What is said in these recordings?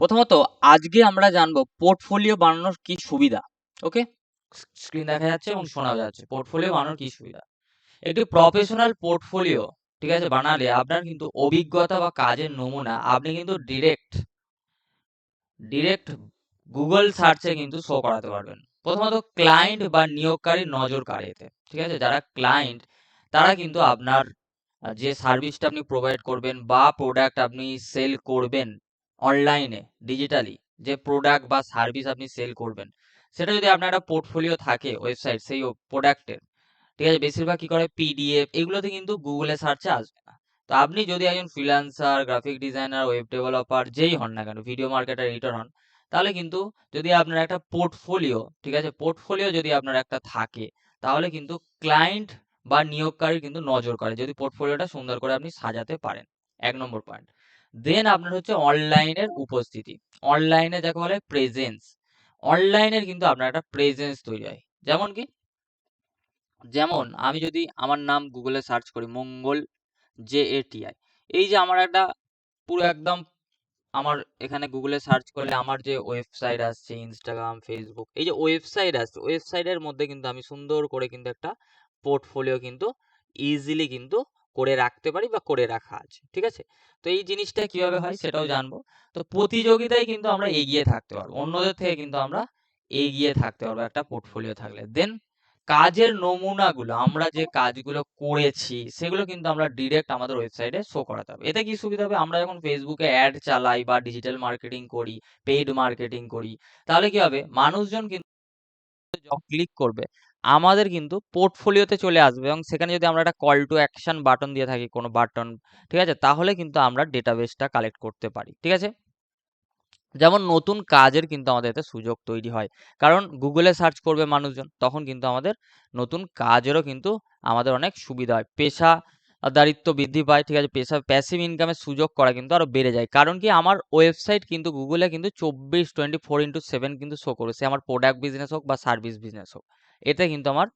প্রথমত আজকে আমরা জানবো পোর্টফোলিও বানানোর কি সুবিধা। ওকে, স্ক্রিন দেখা যাচ্ছে এবং শোনাও যাচ্ছে। পোর্টফোলিও বানানোর কি সুবিধা? একটি প্রফেশনাল পোর্টফোলিও, ঠিক আছে, বানালে আপনার কিন্তু অভিজ্ঞতা বা কাজের নমুনা আপনি কিন্তু ডিরেক্ট গুগল সার্চে কিন্তু শো করাতে পারবেন। প্রথমত ক্লায়েন্ট বা নিয়োগকারীর নজর কাড়ে এতে, ঠিক আছে। যারা ক্লায়েন্ট তারা কিন্তু আপনার যে সার্ভিসটা আপনি প্রোভাইড করবেন বা প্রোডাক্ট আপনি সেল করবেন অনলাইনে ডিজিটালি, যে প্রোডাক্ট বা সার্ভিস আপনি সেল করবেন, সেটা যদি আপনার একটা পোর্টফোলিও থাকে ওয়েবসাইট সেই প্রোডাক্টের, ঠিক আছে, বেশিরভাগ কি করে পিডিএফ এগুলোতে কিন্তু গুগলে সার্চে আসবে না। তো আপনি যদি একজন freelancer, graphic designer, web developer যেই হন না কেন, ভিডিও মার্কেটার, এডিটর হন, তাহলে কিন্তু যদি আপনার একটা পোর্টফোলিও, ঠিক আছে, পোর্টফোলিও যদি আপনার একটা থাকে, তাহলে কিন্তু ক্লায়েন্ট বা নিয়োগকারী কিন্তু নজর করে যদি পোর্টফোলিওটা সুন্দর করে আপনি সাজাতে পারেন। 1 নম্বর পয়েন্ট। দেন আপনার হচ্ছে অনলাইনের উপস্থিতি। অনলাইনে যাকে বলে প্রেজেন্স। অনলাইনের কিন্তু আপনার একটা প্রেজেন্স তৈরি হয়। যেমন আমি যদি আমার নাম গুগলে সার্চ করি, মঙ্গল JATI, এই যে আমার একটা পুরো একদম আমার এখানে গুগলে সার্চ করলে আমার যে ওয়েবসাইট আসছে, ইনস্টাগ্রাম, ফেসবুক, এই যে ওয়েবসাইট আসছে, ওয়েবসাইটের মধ্যে কিন্তু আমি সুন্দর করে কিন্তু একটা পোর্টফোলিও কিন্তু ইজিলি কিন্তু করে রাখতে পারি বা করে রাখা আছে, ঠিক আছে। তো এই জিনিসটা কিভাবে হয় সেটাও জানবো। তো প্রতিযোগিতায় কিন্তু আমরা এগিয়ে থাকতে পারবো, অন্যদের থেকে কিন্তু আমরা এগিয়ে থাকতে পারবো একটা পোর্টফোলিও থাকলে। দেন কাজের নমুনাগুলো, আমরা যে কাজগুলো করেছি সেগুলো কিন্তু আমরা ডিরেক্ট আমাদের ওয়েবসাইটে শো করাতে হবে। এতে কি সুবিধা হবে? আমরা যখন ফেসবুকে অ্যাড চালাই বা ডিজিটাল মার্কেটিং করি, পেইড মার্কেটিং করি, তাহলে কি হবে? মানুষজন কিন্তু যখন ক্লিক করবে আমাদের কিন্তু পোর্টফোলিওতে চলে আসবে, এবং সেখানে যদি আমরা একটা কল টু অ্যাকশন বাটন দিয়ে থাকি, কোনো বাটন, ঠিক আছে, তাহলে কিন্তু আমরা ডেটাবেসটা কালেক্ট করতে পারি, ঠিক আছে। যেমন নতুন কাজের কিন্তু আমাদের এতে সুযোগ তৈরি হয়, কারণ গুগলে সার্চ করবে মানুষজন, তখন কিন্তু আমাদের নতুন কাজেরও কিন্তু আমাদের অনেক সুবিধা হয়, পেশাদারিত্ব বৃদ্ধি পায়, ঠিক আছে, প্যাসিভ ইনকামের সুযোগ করা কিন্তু আরো বেড়ে যায়। কারণ কি, আমার ওয়েবসাইট কিন্তু গুগলে কিন্তু 24/7 কিন্তু শো করে, সে আমার প্রোডাক্ট বিজনেস হোক বা সার্ভিস বিজনেস হোক, এতে কিন্তু আমার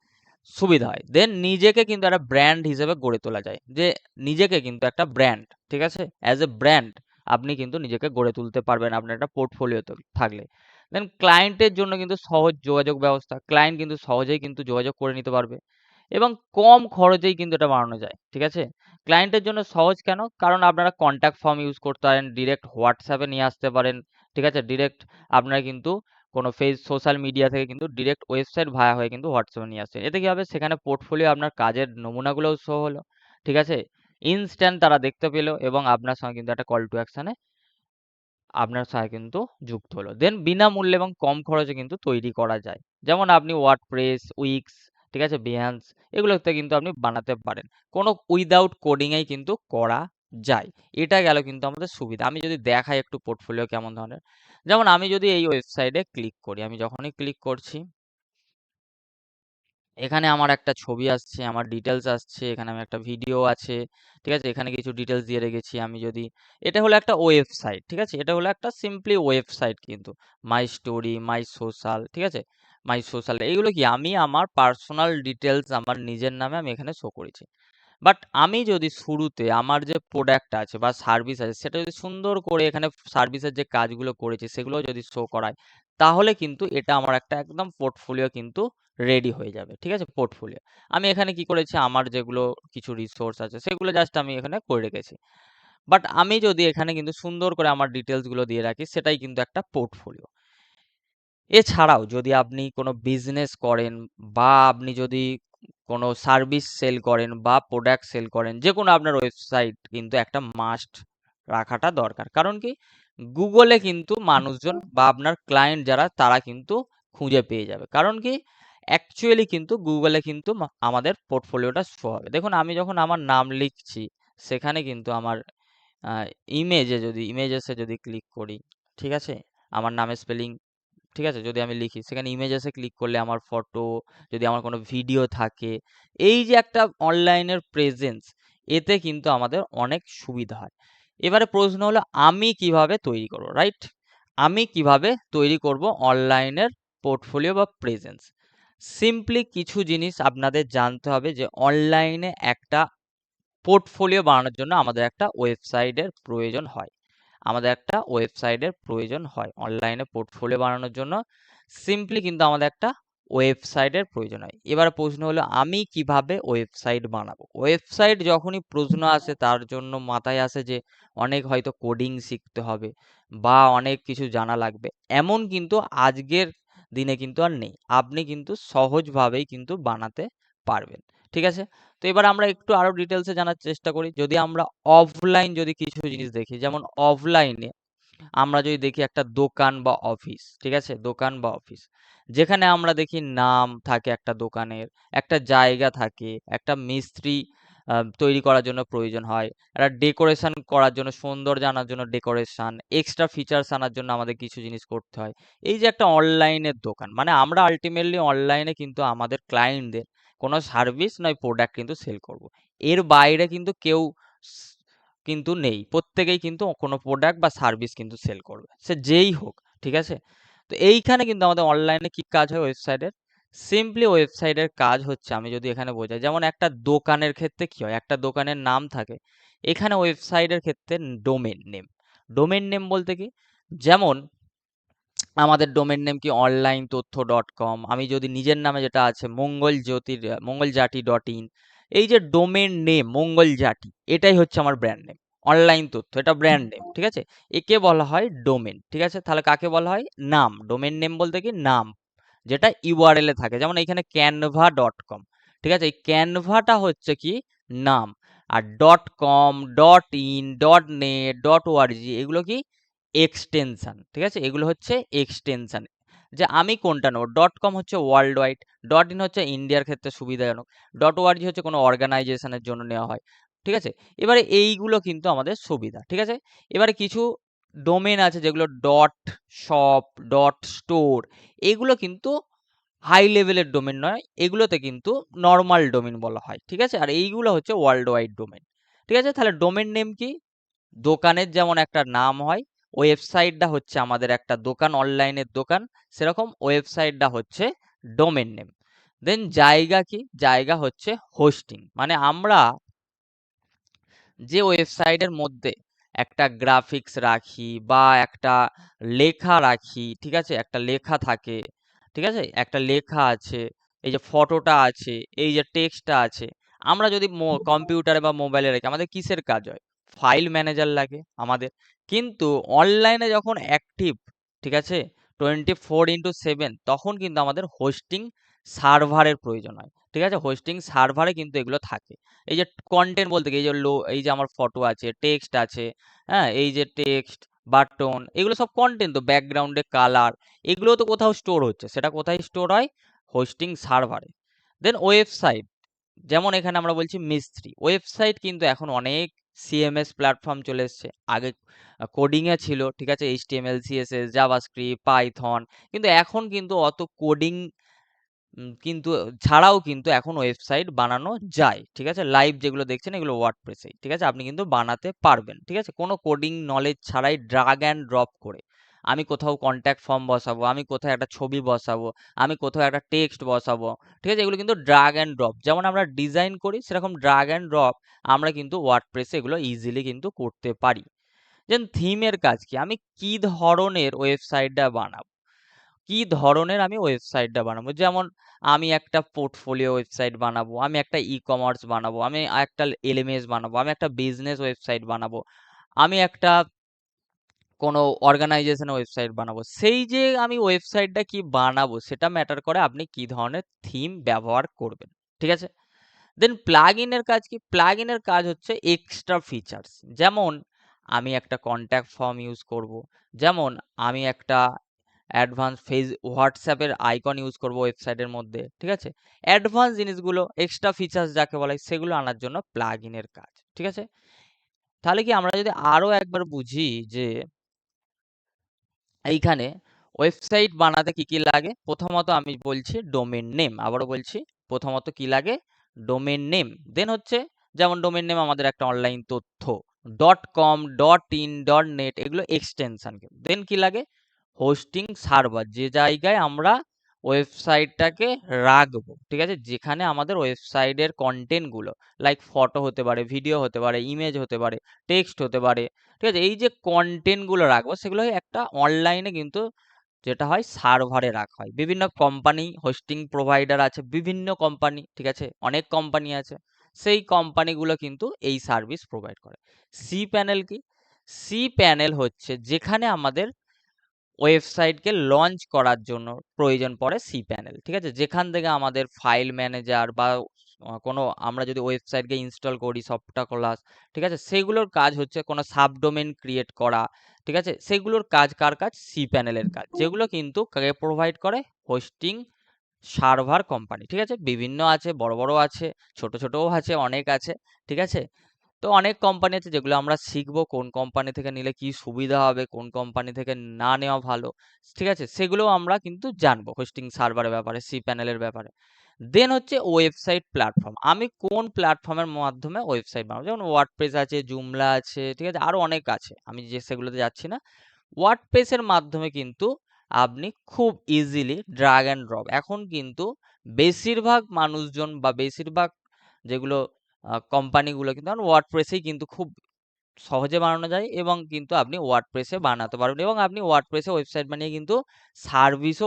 সুবিধা হয়। দেন নিজেকে কিন্তু একটা ব্র্যান্ড হিসেবে গড়ে তোলা যায়, যে নিজেকে কিন্তু একটা ব্র্যান্ড, ঠিক আছে, অ্যাজ এ ব্র্যান্ড আপনি কিন্তু নিজেকে গড়ে তুলতে পারবেন আপনার একটা পোর্টফোলিও থাকলে। দেন ক্লায়েন্টের জন্য কিন্তু সহজ যোগাযোগ ব্যবস্থা, ক্লায়েন্ট কিন্তু সহজেই কিন্তু যোগাযোগ করে নিতে পারবে এবং কম খরচেই কিন্তু এটা বানানো যায়, ঠিক আছে। ক্লায়েন্টের জন্য সহজ কেন? কারণ আপনারা কন্ট্যাক্ট ফর্ম ইউজ করতে পারেন, ডিরেক্ট হোয়াটসঅ্যাপে নিয়ে আসতে পারেন, ঠিক আছে, ডিরেক্ট আপনারা কিন্তু কোনো সোশ্যাল মিডিয়া থেকে কিন্তু ডিরেক্ট ওয়েবসাইট ভায়া হয়ে কিন্তু হোয়াটসঅ্যাপে নিয়ে আসছেন। এতে কি হবে? সেখানে পোর্টফোলিও আপনার কাজের নমুনাগুলোও শো হলো, ঠিক আছে, ইনস্ট্যান্ট তারা দেখতে পেলো এবং আপনার সঙ্গে কিন্তু একটা কল টু অ্যাকশনে আপনার সঙ্গে কিন্তু যুক্ত হলো। দেন বিনামূল্যে এবং কম খরচে কিন্তু তৈরি করা যায়। যেমন আপনি ওয়ার্ডপ্রেস, উইক্স, ঠিক আছে, বিহ্যান্স, এগুলোতে কিন্তু আপনি বানাতে পারেন। কোনো উইদাউট কোডিংয়েই কিন্তু করা যায়। এটা গেল কিন্তু আমাদের সুবিধা। আমি যদি দেখাই একটু পোর্টফোলিও কেমন ধরনের, যেমন আমি যদি এই ওয়েবসাইটে ক্লিক করি, আমি যখনই ক্লিক করছি এখানে আমার একটা ছবি আসছে, আমার ডিটেলস আসছে, এখানে আমি একটা ভিডিও আছে, ঠিক আছে, এখানে কিছু ডিটেলস দিয়ে রেখেছি। আমি যদি, এটা হলো একটা ওয়েবসাইট, ঠিক আছে, এটা হলো একটা সিম্পলি ওয়েবসাইট কিন্তু, মাই স্টোরি, মাই সোশ্যাল, ঠিক আছে, মাই সোশ্যাল, এইগুলো কি আমি আমার পার্সোনাল ডিটেলস আমার নিজের নামে আমি এখানে শো করেছি। বাট আমি যদি শুরুতে আমার যে প্রোডাক্ট আছে বা সার্ভিস আছে সেটা যদি সুন্দর করে এখানে সার্ভিসের যে কাজগুলো করেছি সেগুলো যদি শো করায়, তাহলে কিন্তু এটা আমার একটা একদম পোর্টফোলিও কিন্তু রেডি হয়ে যাবে, ঠিক আছে, পোর্টফোলিও। আমি এখানে কি করেছি, আমার যেগুলো কিছু রিসোর্স আছে সেগুলো জাস্ট আমি এখানে করে রেখেছি। বাট আমি যদি এখানে কিন্তু সুন্দর করে আমার ডিটেলস গুলো দিয়ে রাখি, সেটাই কিন্তু একটা পোর্টফোলিও। এছাড়াও যদি আপনি কোনো বিজনেস করেন বা আপনি যদি কোনো সার্ভিস সেল করেন বা প্রোডাক্ট সেল করেন, যে কোনো আপনার ওয়েবসাইট কিন্তু একটা মাস্ট রাখাটা দরকার। কারণ কি, গুগলে কিন্তু মানুষজন বা আপনার ক্লায়েন্ট যারা তারা কিন্তু খুঁজে পেয়ে যাবে। কারণ কি, অ্যাকচুয়ালি কিন্তু গুগলে কিন্তু আমাদের পোর্টফোলিওটা শো হবে। দেখুন আমি যখন আমার নাম লিখছি সেখানে কিন্তু আমার ইমেজেসে যদি ক্লিক করি, ঠিক আছে, আমার নামের স্পেলিং, ঠিক আছে, যদি আমি লিখি সেখানে ইমেজেসে ক্লিক করলে আমার ফটো, যদি আমার কোনো ভিডিও থাকে, এই যে একটা অনলাইনের প্রেজেন্স, এতে কিন্তু আমাদের অনেক সুবিধা হয়। এবারে প্রশ্ন হলো আমি কিভাবে তৈরি করব, রাইট? আমি কিভাবে তৈরি করব অনলাইনের পোর্টফোলিও বা প্রেজেন্স? সিম্পলি কিছু জিনিস আপনাদের জানতে হবে, যে অনলাইনে একটা পোর্টফোলিও বানানোর জন্য আমাদের একটা ওয়েবসাইটের প্রয়োজন হয়। আমাদের একটা ওয়েবসাইটের প্রয়োজন হয়। অনলাইনে পোর্টফোলিও বানানোর জন্য সিম্পলি কিন্তু আমাদের একটা ওয়েবসাইটের প্রয়োজন হয়। এবার প্রশ্ন হলো আমি কিভাবে ওয়েবসাইট বানাবো? ওয়েবসাইট যখনই প্রশ্ন আসে তার জন্য মাথায় আসে যে অনেক হয়তো কোডিং শিখতে হবে বা অনেক কিছু জানা লাগবে। এমন কিন্তু আজকের দিনে কিন্তু আর নেই। আপনি কিন্তু সহজভাবেই কিন্তু বানাতে পারবেন। ঠিক আছে? তো এবার আমরা একটু আরো ডিটেলসে জানার চেষ্টা করি। যদি আমরা অফলাইন যদি কিছু জিনিস দেখি, যেমন অফলাইনে আমরা যদি দেখি একটা দোকান বা অফিস, ঠিক আছে? দোকান বা অফিস। যেখানে আমরা দেখি নাম থাকে একটা দোকানের, একটা জায়গা থাকে, একটা মিস্ত্রি তৈরি করার জন্য প্রয়োজন হয়, একটা ডেকোরেশন করার জন্য, সৌন্দর্য আনার জন্য ডেকোরেশন, এক্সট্রা ফিচার্স আনার জন্য আমাদের কিছু জিনিস করতে হয়। এই যে একটা অনলাইনের দোকান, মানে আমরা আল্টিমেটলি অনলাইনে কিন্তু আমাদের ক্লায়েন্টদের কোনো সার্ভিস নয় প্রোডাক্ট কিন্তু সেল করব। এর বাইরে কিন্তু কেউ স কিন্তু নেই। প্রত্যেকেই কিন্তু কোনো প্রোডাক্ট বা সার্ভিস কিন্তু সেল করবে। সে যেই হোক, ঠিক আছে? তো এইখানে কিন্তু আমাদের অনলাইনে কি কাজ হয় ওয়েবসাইটের? সিম্পলি ওয়েবসাইটের কাজ হচ্ছে, আমি যদি এখানে বোঝাই, যেমন একটা দোকানের ক্ষেত্রে কি হয়? একটা দোকানের নাম থাকে। এখানে ওয়েবসাইটের ক্ষেত্রে ডোমেইন নেম। ডোমেইন নেম বলতে কি? যেমন আমাদের ডোমেইন নেম কি অনলাইন তথ্য .com, আমি যদি নিজের নামে যেটা আছে মঙ্গলজাটি.in, এই যে ডোমেইন নেম মঙ্গলজাটি, এটাই হচ্ছে আমার ব্র্যান্ড নেম। অনলাইন তথ্য এটা ব্র্যান্ড নেম, ঠিক আছে? একে বলা হয় ডোমেইন, ঠিক আছে? তাহলে কাকে বলা হয়? নাম। ডোমেইন নেম বলতে কি নাম, যেটা ইউআরএল এ থাকে। যেমন এখানে canva.com, ঠিক আছে? এই ক্যানভাটা হচ্ছে কি নাম, আর .com, .in, .net, .org এগুলো কি এক্সটেনশন, ঠিক আছে? এগুলো হচ্ছে এক্সটেনশন। যে আমি কোনটা নেব? .com হচ্ছে ওয়ার্ল্ড ওয়াইড, .in হচ্ছে ইন্ডিয়ার ক্ষেত্রে সুবিধাজনক, .org হচ্ছে কোনো অর্গানাইজেশনের জন্য নেওয়া হয়, ঠিক আছে? এবারে এইগুলো কিন্তু আমাদের সুবিধা, ঠিক আছে? এবারে কিছু ডোমেন আছে যেগুলো .shop, .store, এগুলো কিন্তু হাই লেভেলের ডোমেন নয়, এগুলোতে কিন্তু নরমাল ডোমেন বলা হয়, ঠিক আছে? আর এইগুলো হচ্ছে ওয়ার্ল্ড ওয়াইড ডোমেন, ঠিক আছে? তাহলে ডোমেন নেম কি? দোকানের যেমন একটা নাম হয়, ওয়েবসাইটটা হচ্ছে আমাদের একটা দোকান, অনলাইনের দোকান, সেরকম ওয়েবসাইটটা হচ্ছে ডোমেন নেম। দেন জায়গা কি? জায়গা হচ্ছে হোস্টিং, মানে আমরা যে ওয়েবসাইটের মধ্যে একটা গ্রাফিক্স রাখি বা একটা লেখা রাখি, ঠিক আছে? একটা লেখা থাকে, ঠিক আছে? একটা লেখা আছে, এই যে ফটোটা আছে, এই যে টেক্সটটা আছে, আমরা যদি কম্পিউটারে বা মোবাইলে রাখি, আমাদের কিসের কাজ হয়? ফাইল ম্যানেজার লাগে আমাদের। কিন্তু অনলাইনে যখন অ্যাক্টিভ, ঠিক আছে, 24/7, তখন কিন্তু আমাদের হোস্টিং সার্ভারের প্রয়োজন হয়, ঠিক আছে? হোস্টিং সার্ভারে কিন্তু এগুলো থাকে। এই যে কন্টেন্ট বলতে কি, এই যে এই যে আমার ফটো আছে, টেক্সট আছে, হ্যাঁ, এই যে টেক্সট, বাটন, এগুলো সব কন্টেন্ট, তো ব্যাকগ্রাউন্ডে কালার, এগুলো তো কোথাও স্টোর হচ্ছে, সেটা কোথায় স্টোর হয়? হোস্টিং সার্ভারে। দেন ওয়েবসাইট, যেমন এখানে আমরা বলছি মিস্ত্রি, ওয়েবসাইট কিন্তু এখন অনেক সিএমএস প্ল্যাটফর্ম চলে এসছে। আগে কোডিং এ ছিল, ঠিক আছে, এইচটিএমএল, সিএসএস, জাভাস্ক্রিপ্ট, পাইথন, কিন্তু এখন কিন্তু অত কোডিং কিন্তু ছাড়াও কিন্তু এখন ওয়েবসাইট বানানো যায়, ঠিক আছে? লাইভ যেগুলো দেখছেন এগুলো ওয়ার্ডপ্রেসেই, ঠিক আছে? আপনি কিন্তু বানাতে পারবেন, ঠিক আছে? কোনো কোডিং নলেজ ছাড়াই ড্রাগ অ্যান্ড ড্রপ করে আমি কোথাও কন্ট্যাক্ট ফর্ম বসাবো, আমি কোথাও একটা ছবি বসাবো, আমি কোথাও একটা টেক্সট বসাবো, ঠিক আছে? এগুলো কিন্তু ড্রাগ অ্যান্ড ড্রপ, যেমন আমরা ডিজাইন করি সেরকম ড্রাগ অ্যান্ড ড্রপ আমরা কিন্তু ওয়ার্ডপ্রেসে এগুলো ইজিলি কিন্তু করতে পারি। দেন থিমের কাজ কি? আমি কি ধরনের ওয়েবসাইটটা বানাবো, কি ধরনের আমি ওয়েবসাইটটা বানাবো? যেমন আমি একটা পোর্টফোলিও ওয়েবসাইট বানাবো, আমি একটা ই-কমার্স বানাবো, আমি একটা এলএমএস বানাবো, আমি একটা বিজনেস ওয়েবসাইট বানাবো, আমি একটা কোনো অর্গানাইজেশনের ওয়েবসাইট বানাবো। সেই যে আমি ওয়েবসাইটটা কি বানাবো সেটা ম্যাটার করে আপনি কি ধরনের থিম ব্যবহার করবেন, ঠিক আছে? দেন প্লাগইন এর কাজ কি? প্লাগইন এর কাজ হচ্ছে এক্সট্রা ফিচার্স। যেমন আমি একটা কন্ট্যাক্ট ফর্ম ইউজ করব, যেমন আমি একটা অ্যাডভান্স হোয়াটসঅ্যাপের আইকন ইউজ করব ওয়েবসাইটের মধ্যে, ঠিক আছে? অ্যাডভান্স জিনিসগুলো, এক্সট্রা ফিচার্স যাকে বলা হয়, সেগুলো আনার জন্য প্লাগইনের কাজ, ঠিক আছে? তাহলে কি আমরা যদি আরো একবার বুঝি যে এইখানে ওয়েবসাইট বানাতে কি কি লাগে? প্রথমত আমি বলছি ডোমেন নেম, আবারও বলছি, প্রথমত কি লাগে? Domain name. দেন হচ্ছে, যেমন ডোমেন নেম আমাদের একটা অনলাইন তথ্য, .com, .in, .net, এগুলো এক্সটেনশন। দেন কি লাগে? হোস্টিং সার্ভার, যে জায়গায় আমরা ওয়েবসাইটটাকে রাখবো, ঠিক আছে, যেখানে আমাদের ওয়েবসাইটের কন্টেন্টগুলো লাইক ফটো হতে পারে, ভিডিও হতে পারে, ইমেজ হতে পারে, টেক্সট হতে পারে, ঠিক আছে, এই যে কন্টেন্টগুলো রাখবো সেগুলো একটা অনলাইনে কিন্তু যেটা হয় সার্ভারে রাখা হয়। বিভিন্ন কোম্পানি হোস্টিং প্রোভাইডার আছে, বিভিন্ন কোম্পানি, ঠিক আছে, অনেক কোম্পানি আছে, সেই কোম্পানিগুলো কিন্তু এই সার্ভিস প্রোভাইড করে। সি প্যানেল কি? সি প্যানেল হচ্ছে যেখানে আমাদের ওয়েবসাইটকে লঞ্চ করার জন্য প্রয়োজন পড়ে সি প্যানেল, ঠিক আছে, যেখান থেকে আমাদের ফাইল ম্যানেজার বা কোনো আমরা যদি ওয়েবসাইটকে ইনস্টল করি সফটওয়্যার ক্লাস, ঠিক আছে, সেগুলোর কাজ হচ্ছে কোনো সাবডোমেন ক্রিয়েট করা, ঠিক আছে, সেগুলোর কাজ কার কাজ? সি প্যানেলের কাজ, যেগুলো কিন্তু কাকে প্রোভাইড করে? হোস্টিং সার্ভার কোম্পানি, ঠিক আছে, বিভিন্ন আছে, বড় বড় আছে, ছোট ছোটও আছে, অনেক আছে, ঠিক আছে। তো অনেক কোম্পানি আছে যেগুলো আমরা শিখবো কোন কোম্পানি থেকে নিলে কি সুবিধা হবে, কোন কোম্পানি থেকে না নেওয়া ভালো, ঠিক আছে, সেগুলোও আমরা কিন্তু জানবো হোস্টিং সার্ভারের ব্যাপারে, সি প্যানেলের ব্যাপারে। দেন হচ্ছে ওয়েবসাইট প্ল্যাটফর্ম। আমি কোন প্ল্যাটফর্মের মাধ্যমে ওয়েবসাইট বানাবো, যেমন ওয়ার্ডপ্রেস আছে, জুমলা আছে, ঠিক আছে, আরো অনেক আছে, আমি যে সেগুলোতে যাচ্ছি না। ওয়ার্ডপ্রেসের মাধ্যমে কিন্তু আপনি খুব ইজিলি ড্রাগ অ্যান্ড ড্রপ, এখন কিন্তু বেশিরভাগ মানুষজন বা বেশিরভাগ যেগুলো কোম্পানিগুলো কিন্তু এখন ওয়ার্ডপ্রেসেই কিন্তু খুব সহজে বানানো যায়, এবং কিন্তু আপনি ওয়ার্ডপ্রেসে বানাতে পারবেন, এবং আপনি ওয়ার্ডপ্রেসে ওয়েবসাইট বানিয়ে কিন্তু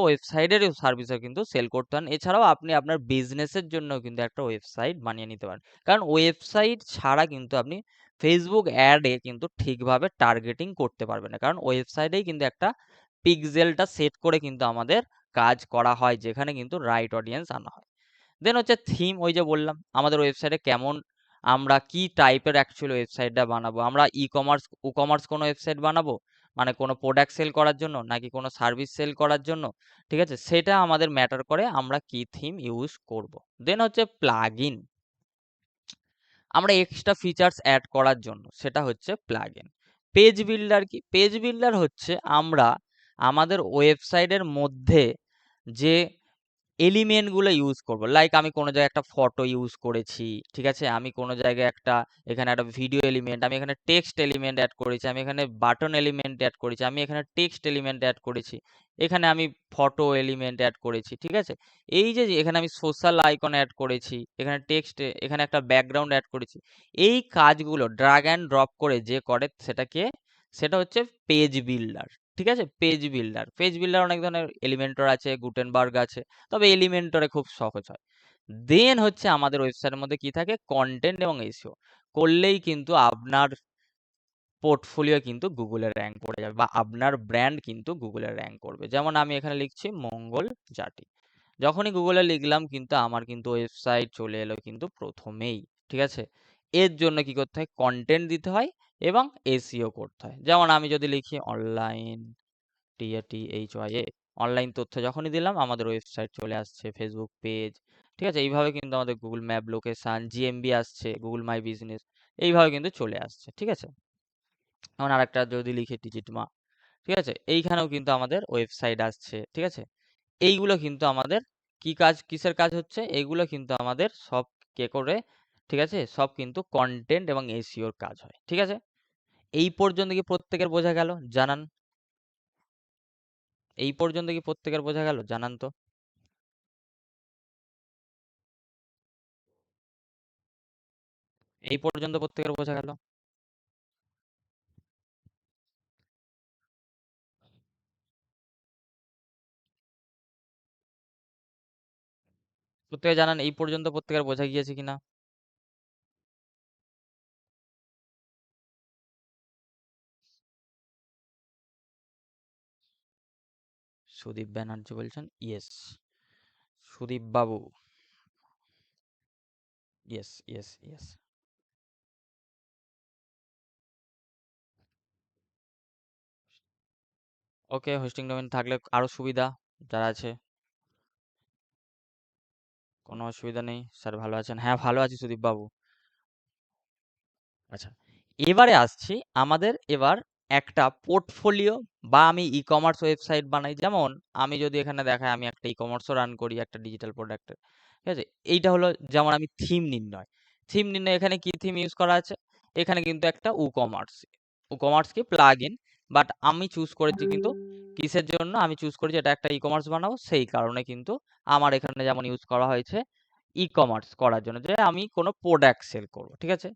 ওয়েবসাইটের সার্ভিসও কিন্তু সেল করতে পারেন। এছাড়াও আপনি আপনার বিজনেসের জন্য কিন্তু একটা ওয়েবসাইট বানিয়ে নিতে পারেন, কারণ ওয়েবসাইট ছাড়া কিন্তু আপনি ফেসবুক অ্যাডে কিন্তু ঠিকভাবে টার্গেটিং করতে পারবেন না, কারণ ওয়েবসাইটেই কিন্তু একটা পিক্সেলটা সেট করে কিন্তু আমাদের কাজ করা হয়, যেখানে কিন্তু রাইট অডিয়েন্স আনা হয়। দেন হচ্ছে থিম, ওই যে বললাম আমাদের ওয়েবসাইটে কেমন, আমরা কি টাইপের অ্যাকচুয়ালি ওয়েবসাইটটা বানাবো, আমরা কমার্স কোনো ওয়েবসাইট বানাবো, মানে কোনো প্রোডাক্ট সেল করার জন্য নাকি কোনো সার্ভিস সেল করার জন্য, ঠিক আছে, সেটা আমাদের ম্যাটার করে আমরা কি থিম ইউজ করব। দেন হচ্ছে প্লাগইন, আমরা এক্সট্রা ফিচার্স অ্যাড করার জন্য, সেটা হচ্ছে প্লাগইন। পেজ বিল্ডার কি? পেজ বিল্ডার হচ্ছে আমরা আমাদের ওয়েবসাইটের মধ্যে যে এলিমেন্টগুলো ইউজ করব, লাইক আমি কোনো জায়গায় একটা ফটো ইউজ করেছি, ঠিক আছে, আমি কোনো জায়গায় একটা এখানে একটা ভিডিও এলিমেন্ট, আমি এখানে টেক্সট এলিমেন্ট অ্যাড করেছি, আমি এখানে বাটন এলিমেন্ট অ্যাড করেছি, আমি এখানে টেক্সট এলিমেন্ট অ্যাড করেছি, এখানে আমি ফটো এলিমেন্ট অ্যাড করেছি, ঠিক আছে, এই যে এখানে আমি সোশ্যাল আইকন অ্যাড করেছি, এখানে টেক্সট, এখানে একটা ব্যাকগ্রাউন্ড অ্যাড করেছি, এই কাজগুলো ড্রাগ অ্যান্ড ড্রপ করে যে করে সেটা হচ্ছে পেজ বিল্ডার, ঠিক আছে। পেজ বিল্ডার অনেক ধরনের এলিমেন্টর আছে, গুটেনবার্গ আছে, তবে এলিমেন্টরে খুব সহজ হয়। দেন হচ্ছে আমাদের ওয়েবসাইটের মধ্যে কি থাকে? কন্টেন্ট এবং এসইও করলেই কিন্তু আপনার পোর্টফোলিও কিন্তু গুগলে র্যাঙ্ক করে যাবে, বা আপনার ব্র্যান্ড কিন্তু গুগলে র্যাঙ্ক করবে। যেমন আমি এখানে লিখছি মঙ্গল জাটি, যখনই গুগলে লিখলাম কিন্তু আমার কিন্তু ওয়েবসাইট চলে এলো কিন্তু প্রথমেই, ঠিক আছে। এর জন্য কি করতে হয়? কন্টেন্ট দিতে হয় এবং এসইও করতে হয়। যেমন আমি যদি লিখি অনলাইন TATHYA, অনলাইন তথ্য যখনই দিলাম আমাদের ওয়েবসাইট চলে আসছে, ফেসবুক পেজ, ঠিক আছে, এইভাবে কিন্তু আমাদের গুগল ম্যাপ লোকেশন, জিএমবি আসছে, গুগল মাই বিজনেস, এইভাবে কিন্তু চলে আসছে, ঠিক আছে। এখন আরেকটা যদি লিখে ডিজিটমা, ঠিক আছে, এইখানেও কিন্তু আমাদের ওয়েবসাইট আসছে, ঠিক আছে। এইগুলো কিন্তু আমাদের কি কাজ, কিসের কাজ হচ্ছে? এইগুলো কিন্তু আমাদের সব কে করে, ঠিক আছে, সব কিন্তু কন্টেন্ট এবং এসইওর কাজ হয়, ঠিক আছে। এই পর্যন্ত কি প্রত্যেকের বোঝা গেল? জানান। এই পর্যন্ত কি প্রত্যেকের বোঝা গেল? জানান তো। এই পর্যন্ত প্রত্যেকের বোঝা গেল? প্রত্যেকে জানান এই পর্যন্ত প্রত্যেকের বোঝা গিয়েছে কিনা। সুদীপ ব্যানার্জি বলছেন ইয়েস। সুদীপ বাবু, ইয়েস ইয়েস ইয়েস। ওকে, হোস্টিং ডোমেন থাকলে আরো সুবিধা যারা আছে। কোনো অসুবিধা নেই স্যার, ভালো আছেন? হ্যাঁ ভালো আছি সুদীপ বাবু। আচ্ছা, এবারে আসছি আমাদের এবার একটা পোর্টফোলিও, বা আমি ই কমার্স ওয়েবসাইট বানাই, যেমন আমি যদি এখানে দেখাই আমি একটা ই কমার্সও রান করি একটা ডিজিটাল প্রোডাক্টের, ঠিক আছে। এইটা হলো যেমন আমি থিম নির্ণয়, এখানে কি থিম ইউজ করা আছে? এখানে কিন্তু একটা উ কমার্স কি প্লাগ ইন, বাট আমি চুজ করেছি কিন্তু কিসের জন্য, আমি চুজ করেছি এটা একটা ই কমার্স বানাবো, সেই কারণে কিন্তু আমার এখানে যেমন ইউজ করা হয়েছে ই কমার্স করার জন্য, যে আমি কোনো প্রোডাক্ট সেল করবো, ঠিক আছে।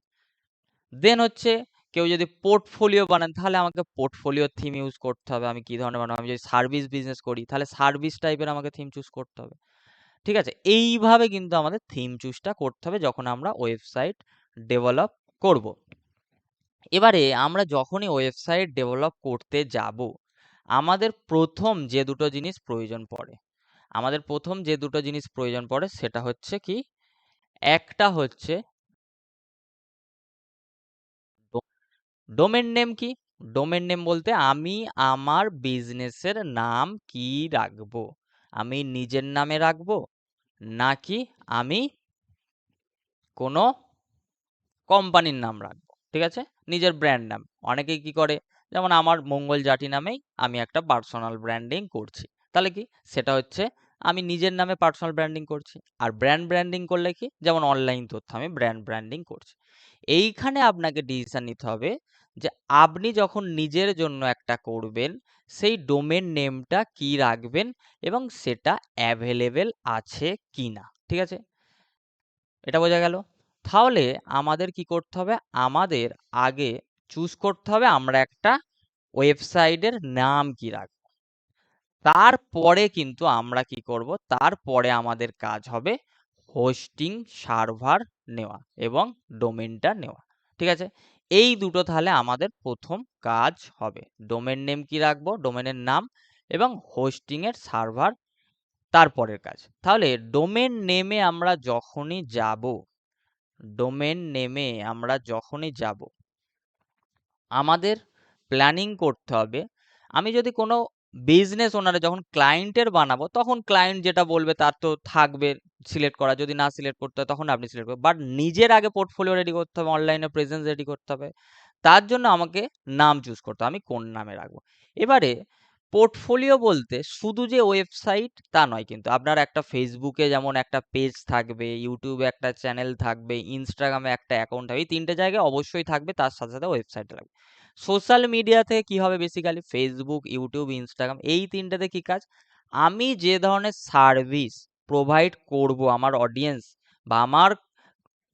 দেন হচ্ছে কেউ যদি পোর্টফোলিও বানান তাহলে আমাকে পোর্টফোলিও থিম ইউজ করতে হবে। আমি কি ধরনের বানাবো, আমি যদি সার্ভিস বিজনেস করি তাহলে সার্ভিস টাইপের আমাকে থিম চুজ করতে হবে, ঠিক আছে। এইভাবে কিন্তু আমাদের থিম চুজটা করতে হবে যখন আমরা ওয়েবসাইট ডেভেলপ করব। এবারে আমরা যখনই ওয়েবসাইট ডেভেলপ করতে যাব, আমাদের প্রথম যে দুটো জিনিস প্রয়োজন পড়ে, আমাদের প্রথম যে দুটো জিনিস প্রয়োজন পড়ে সেটা হচ্ছে কি, একটা হচ্ছে ডোমেন নেম। কি ডোমেন নেম বলতে আমি আমার বিজনেসের নাম কি রাখবো, আমি নিজের নামে রাখবো নাকি আমি কোনো কোম্পানির নাম রাখবো, ঠিক আছে, নিজের ব্র্যান্ড নাম। অনেকেই কি করে, যেমন আমার মঙ্গল জাটি নামেই আমি একটা পার্সোনাল ব্র্যান্ডিং করছি, তাহলে কি সেটা হচ্ছে আমি নিজের নামে পার্সোনাল ব্র্যান্ডিং করছি। আর ব্র্যান্ড ব্র্যান্ডিং করলে কি, যেমন অনলাইন তথ্য আমি ব্র্যান্ড ব্র্যান্ডিং করছি। এইখানে আপনাকে ডিসিশন নিতে হবে যে আপনি যখন নিজের জন্য একটা করবেন সেই ডোমেন নেমটা কি রাখবেন এবং সেটা অ্যাভেলেবেল আছে কিনা, ঠিক আছে, এটা বোঝা গেল। তাহলে আমাদের কি করতে হবে, আমাদের আগে চুজ করতে হবে আমরা একটা ওয়েবসাইটের নাম কি রাখবো। তারপরে কিন্তু আমরা কি করব, তারপরে আমাদের কাজ হবে হোস্টিং সার্ভার নেওয়া এবং ডোমেনটা নেওয়া, ঠিক আছে। এই দুটো তাহলে আমাদের প্রথম কাজ হবে, ডোমেন নেম কি রাখবো, ডোমেনের নাম, এবং হোস্টিং এর সার্ভার তারপরের কাজ। তাহলে ডোমেন নেমে আমরা যখনই যাব, ডোমেন নেমে আমরা যখনই যাব আমাদের প্ল্যানিং করতে হবে, আমি যদি কোনো বিজনেস ওনারে যখন ক্লায়েন্টের বানাবো তখন ক্লায়েন্ট যেটা বলবে তার তো থাকবে সিলেক্ট করা, যদি না সিলেক্ট করতে হয় তখন আপনি সিলেক্ট করবেন, বাট নিজের আগে পোর্টফোলিও রেডি করতে হবে, অনলাইনে প্রেজেন্স রেডি করতে হবে, তার জন্য আমাকে নাম চুজ করতে হবে আমি কোন নামে রাখবো। এবারে পোর্টফোলিও বলতে শুধু যে ওয়েবসাইট তা নয়, কিন্তু আপনার একটা ফেসবুকে যেমন একটা পেজ থাকবে, ইউটিউবে একটা চ্যানেল থাকবে, ইনস্টাগ্রামে একটা অ্যাকাউন্ট থাকবে, এই তিনটে জায়গায় অবশ্যই থাকবে, তার সাথে সাথে ওয়েবসাইট থাকবে। সোশ্যাল মিডিয়া থেকে কি হবে, বেসিক্যালি ফেসবুক, ইউটিউব, ইনস্টাগ্রাম, এই তিনটাতে কি কাজ, আমি যে ধরনের সার্ভিস প্রোভাইড করব আমার অডিয়েন্স বা আমার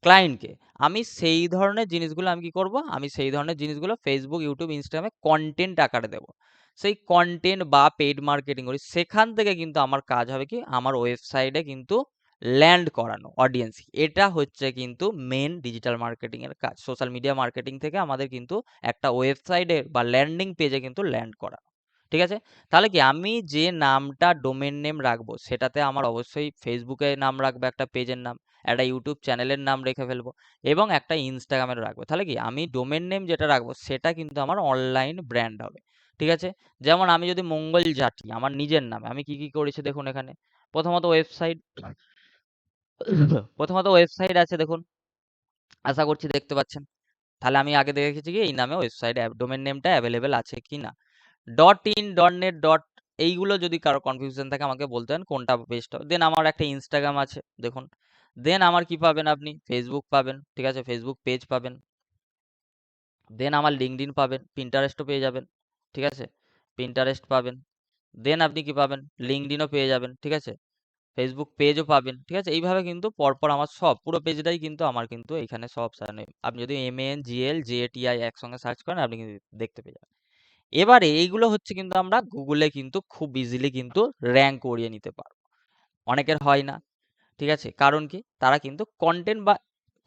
ক্লায়েন্টকে, আমি সেই ধরনের জিনিসগুলো আমি কি করব, আমি সেই ধরনের জিনিসগুলো ফেসবুক, ইউটিউব, ইনস্টাগ্রামে কন্টেন্ট আকারে দেব। সেই কন্টেন্ট বা পেইড মার্কেটিং করি, সেখান থেকে কিন্তু আমার কাজ হবে কি, আমার ওয়েবসাইটে কিন্তু ল্যান্ড করানো অডিয়েন্স। এটা হচ্ছে কিন্তু মেন ডিজিটাল মার্কেটিং এর কাজ, সোশ্যাল মিডিয়া মার্কেটিং থেকে আমাদের কিন্তু একটা ওয়েবসাইটে বা ল্যান্ডিং পেজে কিন্তু ল্যান্ড করা, ঠিক আছে। তাহলে কি আমি যে নামটা ডোমেন নেম রাখবো সেটাতে আমার অবশ্যই ফেসবুকে নাম রাখবো, একটা পেজের নাম, একটা ইউটিউব চ্যানেলের নাম রেখে ফেলবো এবং একটা ইনস্টাগ্রামের রাখবো। তাহলে কি আমি ডোমেন নেম যেটা রাখবো সেটা কিন্তু আমার অনলাইন ব্র্যান্ড হবে, ঠিক আছে। যেমন আমি যদি মঙ্গল জাটি আমার নিজের নামে, আমি কি কি করেছি দেখুন এখানে, প্রথমত ওয়েবসাইট, প্রথমত ওয়েবসাইট আছে দেখুন, আশা করছি দেখতে পাচ্ছেন। তাহলে আমি আগে দেখেছি কি এই নামে ওয়েবসাইট ডোমেন নেমটা অ্যাভেলেবেল আছে কিনা। Dot in, dot net, dot, এইগুলো যদি কারো কনফিউশন থাকে আমাকে বলতে পারেন কোনটা বেস্ট হবে। দেন আমার একটা ইনস্টাগ্রাম আছে দেখুন। দেন আমার কি পাবেন, আপনি ফেসবুক পাবেন, ঠিক আছে, ফেসবুক পেজ পাবেন। দেন আমার লিঙ্কডইন পাবেন, পিন্টারেস্টও পেয়ে যাবেন, ঠিক আছে, পিন্টারেস্ট পাবেন। দেন আপনি কি পাবেন, লিঙ্কডইনও পেয়ে যাবেন, ঠিক আছে, ফেসবুক পেজও পাবেন, ঠিক আছে। এইভাবে কিন্তু পরপর আমার সব পুরো পেজটাই কিন্তু আমার কিন্তু এখানে সব আপনি যদি MANGLJATI একসঙ্গে সার্চ করেন আপনি কিন্তু দেখতে পেয়ে যাবেন। এবারে এইগুলো হচ্ছে কিন্তু আমরা গুগলে কিন্তু খুব ইজিলি কিন্তু র্যাঙ্ক করিয়ে নিতে পারবো, অনেকের হয় না, ঠিক আছে। কারণ কি, তারা কিন্তু কন্টেন্ট বা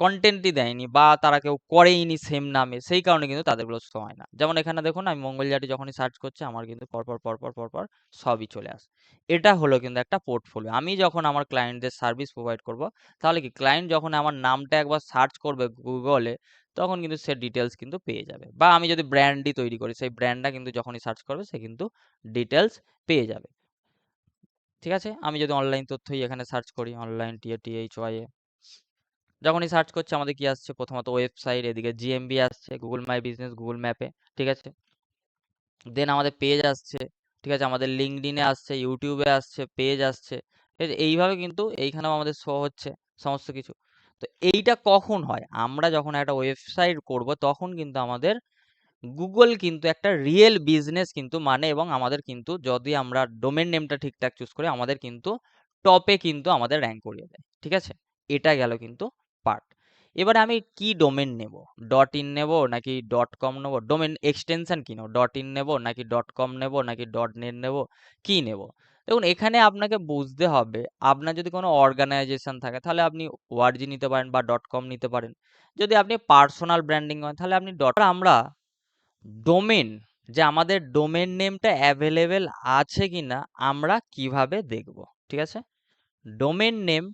কন্টেন্টই দেয়নি বা তারা কেউ করেইনি সেম নামে, সেই কারণে কিন্তু তাদেরগুলো শো হয় না। যেমন এখানে দেখুন আমি মঙ্গলজাটি যখনই সার্চ করছি আমার কিন্তু পরপর পরপর পরপর সবই চলে আসে। এটা হলো কিন্তু একটা পোর্টফোলিও। আমি যখন আমার ক্লায়েন্টদের সার্ভিস প্রোভাইড করব, তাহলে কি ক্লায়েন্ট যখন আমার নামটা একবার সার্চ করবে গুগলে তখন কিন্তু সে ডিটেলস কিন্তু পেয়ে যাবে, বা আমি যদি ব্র্যান্ডই তৈরি করি সেই ব্র্যান্ডটা কিন্তু যখনই সার্চ করবে সে কিন্তু ডিটেলস পেয়ে যাবে, ঠিক আছে। আমি যদি অনলাইন তথ্যই এখানে সার্চ করি, অনলাইন THY যখনই সার্চ করছি আমাদের কি আসছে, প্রথমত ওয়েবসাইট, এদিকে GMB আসছে, গুগল মাই বিজনেস, গুগল ম্যাপে, ঠিক আছে। দেন আমাদের পেজ আসছে, ঠিক আছে, আমাদের লিঙ্কডইনে আসছে, ইউটিউবে আসছে, পেজ আসছে, ঠিক আছে। এইভাবে কিন্তু এইখানেও আমাদের শো হচ্ছে সমস্ত কিছু। তো এইটা কখন হয়, আমরা যখন একটা ওয়েবসাইট করব তখন কিন্তু আমাদের গুগল কিন্তু একটা রিয়েল বিজনেস কিন্তু মানে, এবং আমাদের কিন্তু যদি আমরা ডোমেন নেমটা ঠিকঠাক চুজ করি আমাদের কিন্তু টপে কিন্তু আমাদের র্যাঙ্ক করিয়ে দেয়। ঠিক আছে, এটা গেল কিন্তু পার্ট। এবারে আমি কি ডোমেন নেব, ডট ইন নেব নাকি ডট কম নেব, ডোমেন এক্সটেনশন কি নেব, ডট ইন নেব নাকি ডট কম নেব নাকি ডট নেট নেব, কি নেব? দেখুন এখানে আপনাকে বুঝতে হবে, আপনার যদি কোনো অর্গানাইজেশন থাকে তাহলে আপনি ওআরজি নিতে পারেন বা ডট কম নিতে পারেন। যদি আপনি পার্সোনাল ব্র্যান্ডিং করেন তাহলে আপনি ডট। আমরা ডোমেন, যে আমাদের ডোমেন নেমটা অ্যাভেলেবেল আছে কিনা আমরা কিভাবে দেখব? ঠিক আছে, ডোমেন নেম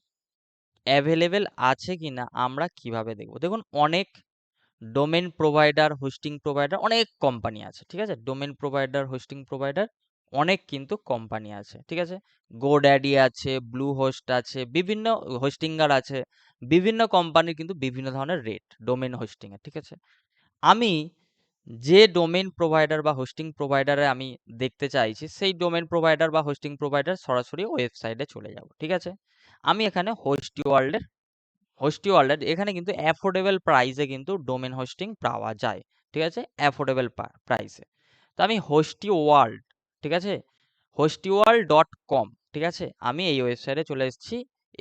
অ্যাভেলেবেল আছে কিনা আমরা কিভাবে দেখব? দেখুন অনেক ডোমেন প্রোভাইডার, হোস্টিং প্রোভাইডার, অনেক কোম্পানি আছে। ঠিক আছে, ডোমেন প্রোভাইডার, হোস্টিং প্রোভাইডার অনেক কিন্তু কোম্পানি আছে। ঠিক আছে, গোড্যাডি আছে, ব্লু হোস্ট আছে, বিভিন্ন হোস্টিঙ্গার আছে, বিভিন্ন কোম্পানির কিন্তু বিভিন্ন ধরনের রেট ডোমেন হোস্টিং এর। ঠিক আছে, আমি যে ডোমেন প্রোভাইডার বা হোস্টিং প্রোভাইডারে আমি দেখতে চাইছি সেই ডোমেন প্রোভাইডার বা হোস্টিং প্রোভাইডার সরাসরি ওয়েবসাইটে চলে যাব। ঠিক আছে, আমি এখানে হোস্টি ওয়ার্ল্ডের এখানে কিন্তু অ্যাফোর্ডেবল প্রাইসে কিন্তু ডোমেন হোস্টিং পাওয়া যায়। ঠিক আছে, অ্যাফোর্ডেবল প্রাইসে। তো আমি হোস্টি ওয়ার্ল্ড, ঠিক আছে, hostyworld.com, ঠিক আছে, আমি এই ওয়েবসাইটে চলে এসেছি।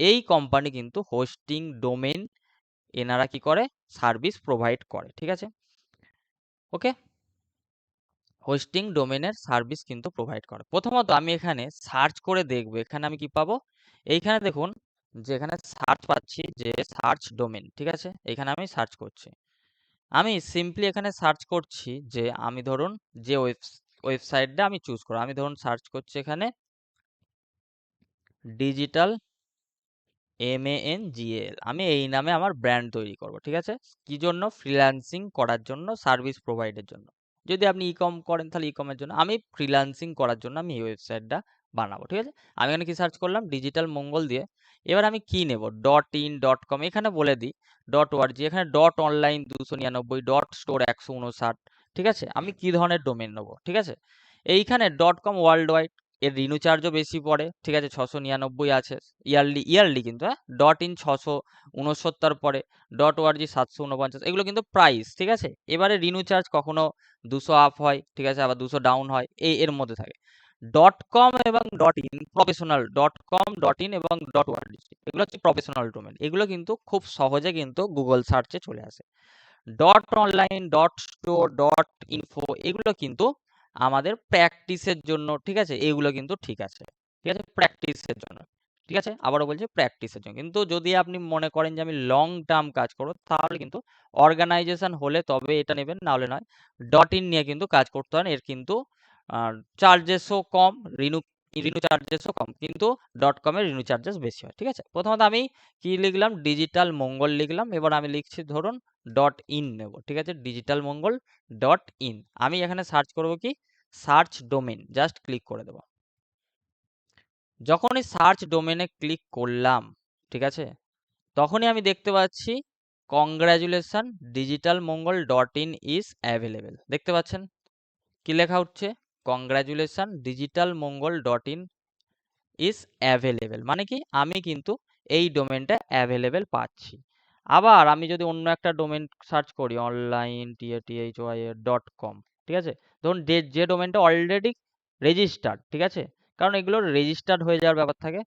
এই কোম্পানি কিন্তু হোস্টিং ডোমেন এনারা কি করে, সার্ভিস প্রোভাইড করে। ঠিক আছে, ওকে, হোস্টিং ডোমেনের সার্ভিস কিন্তু প্রোভাইড করে। প্রথমত আমি এখানে সার্চ করে দেখব, এখানে আমি কি পাবো, এইখানে দেখুন যে এখানে সার্চ পাচ্ছি যে সার্চ ডোমেন। ঠিক আছে, এখানে আমি সার্চ করছি, আমি সিম্পলি এখানে সার্চ করছি যে আমি ধরুন যে ওয়েবসাইটটা আমি চুজ করব, আমি ধরুন সার্চ করছি এখানে ডিজিটাল MANGAL, আমি এই নামে আমার ব্র্যান্ড তৈরি করব। ঠিক আছে, কি জন্য, ফ্রিল্যান্সিং করার জন্য, সার্ভিস প্রোভাইডের জন্য। যদি আপনি ই কম করেন তাহলে ই কমের জন্য, আমি ফ্রিল্যান্সিং করার জন্য আমি এই ওয়েবসাইটটা বানাবো। ঠিক আছে, আমি এখানে কি সার্চ করলাম, ডিজিটাল মঙ্গল দিয়ে। এবার আমি কি নেব, ডট ইন, ডট কম, এখানে বলে দিই ডট ওআরজি, এখানে ডট অনলাইন 299, ডট স্টোর 159। ঠিক আছে, আমি কি ধরনের ডোমেন নেবো? ঠিক আছে, এইখানে ডট কম ওয়ার্ল্ড ওয়াইড, এর রিনিউ চার্জও বেশি পড়ে। ঠিক আছে, 699 আছে ইয়ারলি কিন্তু, হ্যাঁ, ডট ইন 669 পড়ে, ডট ওআরজি 749, এগুলো কিন্তু প্রাইস। ঠিক আছে, এবারে রিনিউ চার্জ কখনো 200 আপ হয়, ঠিক আছে, আবার 200 ডাউন হয়, এর মধ্যে থাকে। ডট কম এবং dot in professional, dot com, dot in এবং ডট ওআরজি এগুলো হচ্ছে প্রফেশনাল ডোমেন, এগুলো কিন্তু খুব সহজে কিন্তু গুগল সার্চে চলে আসে। Dot online, dot store, dot info এগুলো কিন্তু আমাদের প্র্যাকটিসের জন্য। ঠিক আছে, এগুলো কিন্তু ঠিক আছে। ঠিক আছে, প্র্যাকটিসের জন্য। ঠিক আছে, আবারও বলছি প্র্যাকটিসের জন্য। কিন্তু যদি আপনি মনে করেন যে আমি লং টার্ম কাজ করব তাহলে কিন্তু অর্গানাইজেশন হলে তবে এটা নেবেন, না হলে নয়। ডট ইন নিয়ে কিন্তু কাজ করতে হয়, এর কিন্তু চার্জেসও কম, রিনু রিনু চার্জেসও কম, কিন্তু ডট কমের রিনু চার্জেস বেশি হয়। ঠিক আছে, প্রথমত আমি কি লিখলাম, ডিজিটাল মঙ্গল লিখলাম। এবার আমি লিখছি ধরুন ডট ইন নেব। ঠিক আছে, ডিজিটাল মঙ্গল ডট ইন, আমি এখানে সার্চ করব কি, সার্চ ডোমেন, জাস্ট ক্লিক করে দেব। যখনই সার্চ ডোমেনে ক্লিক করলাম, ঠিক আছে, তখনই আমি দেখতে পাচ্ছি congratulation, digital Mangal dot in is available. দেখতে পাচ্ছেন কি লেখা উঠছে, congratulation, digital Mangal dot in is available, মানে কি আমি কিন্তু এই ডোমেনটা অ্যাভেলেবেল পাচ্ছি। আবার আমি যদি অন্য একটা ডোমেন সার্চ করি, অনলাইন THYA.com, ঠিক আছে, ধরুন যে ডোমেনটা অলরেডি রেজিস্টার্ড, ঠিক আছে, কারণ এগুলো রেজিস্টার্ড হয়ে যাওয়ার ব্যাপার থাকে।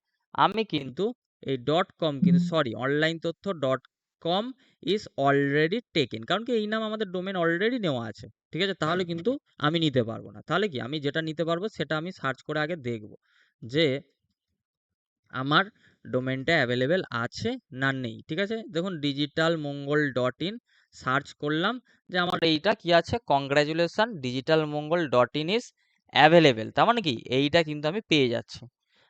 আমি কিন্তু এই ডট কম কিন্তু সরি অনলাইন তথ্য dot com is already taken, কারণ কি এই নাম আমাদের ডোমেন অলরেডি নেওয়া আছে। ঠিক আছে, তাহলে কিন্তু আমি নিতে পারবো না। তাহলে কি আমি যেটা নিতে পারবো সেটা আমি সার্চ করে আগে দেখব যে আমার ডোমেনটা অ্যাভেলেবেল আছে না নেই। ঠিক আছে, দেখুন digital Mangal dot in search করলাম যে আমার এইটা কি আছে, congratulation, digital Mangal dot in is available, তার মানে কি এইটা কিন্তু আমি পেয়ে যাচ্ছি।